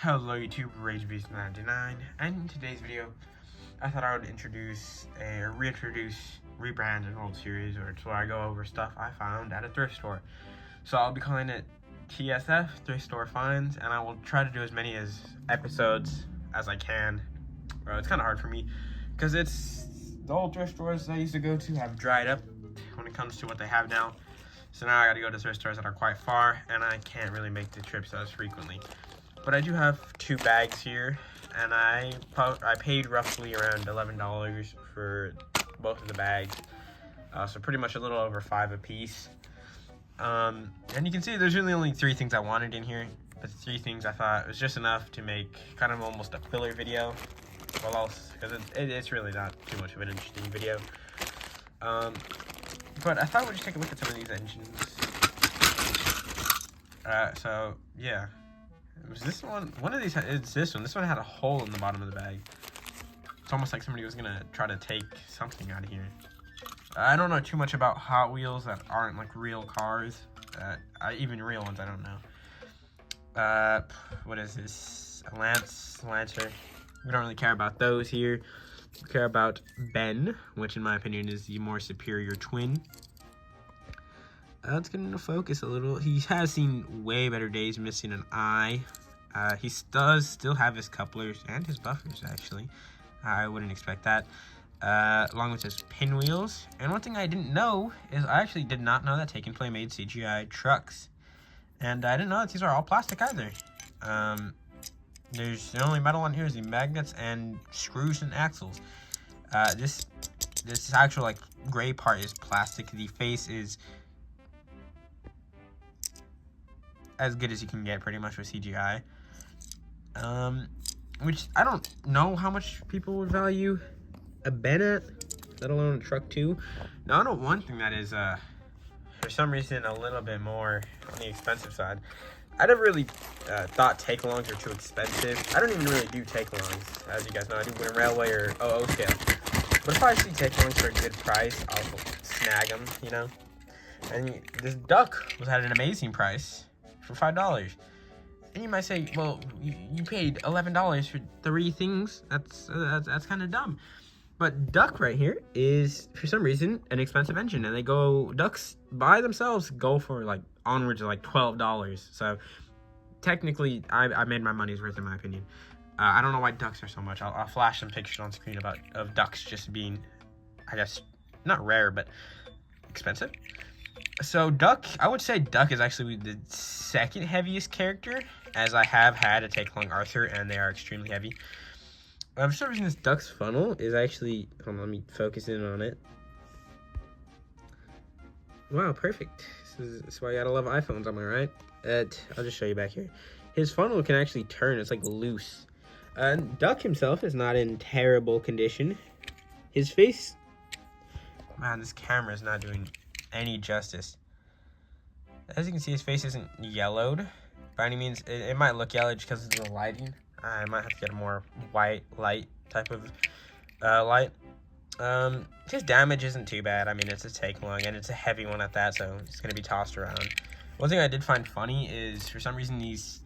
Hello YouTube, RageBeast99, and in today's video, I thought I would rebrand an old series, or it's where I go over stuff I found at a thrift store. So I'll be calling it TSF, Thrift Store Finds, and I will try to do as many episodes as I can. It's kind of hard for me, because the old thrift stores I used to go to have dried up when it comes to what they have now. So now I gotta go to thrift stores that are quite far, and I can't really make the trips as frequently. But I do have 2 bags here, and I paid roughly around $11 for both of the bags. So pretty much a little over $5 a piece. And you can see there's really only 3 things I wanted in here, but the 3 things I thought was just enough to make kind of almost a filler video. Well, else, because it's really not too much of an interesting video. But I thought we'd just take a look at some of these engines. So yeah. Was this one? One of these, it's this one. This one had a hole in the bottom of the bag. It's almost like somebody was gonna try to take something out of here. I don't know too much about Hot Wheels that aren't like real cars. Even real ones, I don't know. What is this? A Lancer. We don't really care about those here. We care about Ben, which in my opinion is the more superior twin. Let's get into focus a little. He has seen way better days, missing an eye. He does still have his couplers and his buffers, actually. I wouldn't expect that. Along with his pinwheels. And one thing I didn't know is I actually did not know that Take and Play made CGI trucks. And I didn't know that these are all plastic either. The only metal on here is the magnets and screws and axles. This actual like gray part is plastic. The face is as good as you can get pretty much with CGI. Which I don't know how much people would value a Ben at, let alone a truck too. Now I know one thing that is for some reason a little bit more on the expensive side. I never really thought take-alongs are too expensive. I don't even really do take-alongs, as you guys know. I do Winter Railway or OO scale. But if I see take-alongs for a good price, I'll snag them, you know. And this duck was at an amazing price for $5. And you might say, well, you paid $11 for 3 things. That's kind of dumb. But duck right here is, for some reason, an expensive engine. And ducks by themselves go for like onwards of like $12. So technically, I made my money's worth in my opinion. I don't know why ducks are so much. I'll flash some pictures on screen of ducks just being, I guess, not rare, but expensive. So duck, I would say duck is actually the second heaviest character, as I have had a take-along Arthur, and they are extremely heavy. For some reason, this duck's funnel is actually, hold on, let me focus in on it. Wow, perfect. This is why you gotta love iPhones, am I right? I'll just show you back here. His funnel can actually turn, it's like loose. Duck himself is not in terrible condition. His face, man, this camera is not doing any justice. As you can see, his face isn't yellowed by any means. It might look yellow just because of the lighting. I might have to get a more white light type of light. His damage isn't too bad. I mean, it's a take-along, and it's a heavy one at that, so it's going to be tossed around. One thing I did find funny is, for some reason, this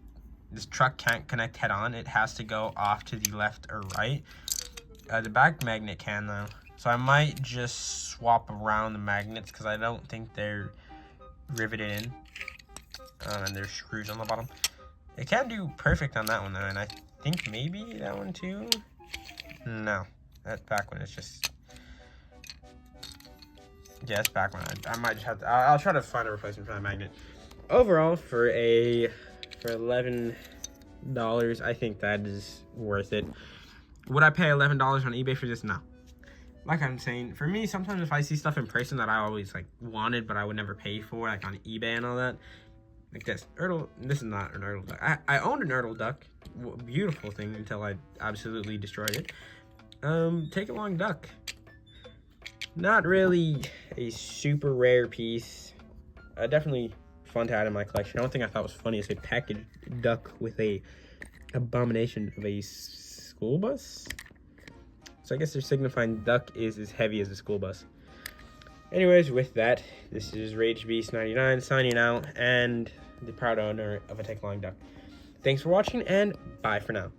truck can't connect head-on. It has to go off to the left or right. The back magnet can, though. So I might just swap around the magnets, because I don't think they're riveted in. And there's screws on the bottom. It can do perfect on that one, though, and I think maybe that one, too? No. That back one is just... Yeah, it's back one. I might just have to... I'll try to find a replacement for that magnet. Overall, for $11, I think that is worth it. Would I pay $11 on eBay for this? No. Like I'm saying, for me, sometimes if I see stuff in person that I always like wanted, but I would never pay for, like on eBay and all that, like this is not an Ertl duck. I owned an Ertl duck, beautiful thing, until I absolutely destroyed it. Take-along duck, not really a super rare piece. Definitely fun to add in my collection. The only thing I thought was funny is a packaged duck with a abomination of a school bus. So I guess they're signifying duck is as heavy as a school bus. Anyways, with that, this is RageBeast99 signing out, and the proud owner of a take-along duck. Thanks for watching, and bye for now.